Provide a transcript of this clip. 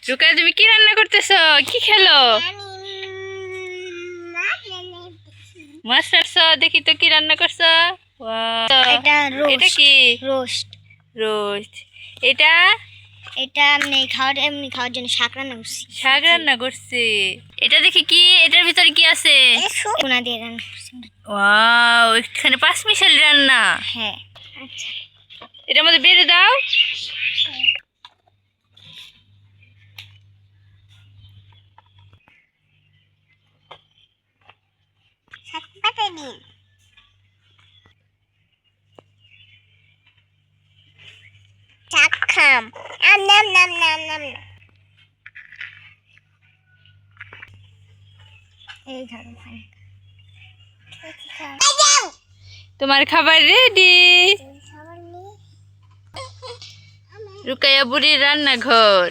রুকাইয়া তুমি কি রান্না করতেছো? কি খেলো? মাছ রাখছো, দেখি তো কি রান্না করছো। এটা এটা কি? রোস্ট। রোস্ট। এটা এটা এমনি খাওয়ার জন্য শাক রান্না করছি। শাক রান্না করছি। এটা দেখি কি, এটার ভিতরে কি আছে? সোনা দিয়ে রান্না করছি। ওয়াও, এখানে পাঁচ মিশালি রান্না। হ্যাঁ। আচ্ছা, এটার মধ্যে বেড়ে দাও। শাক পাতা দিন। শাক খাম। নাম নাম নাম নাম। এই ধরো ভাই। তোমার খাবার রেডি। রুকাইয়া বুড়ির রান্নাঘর।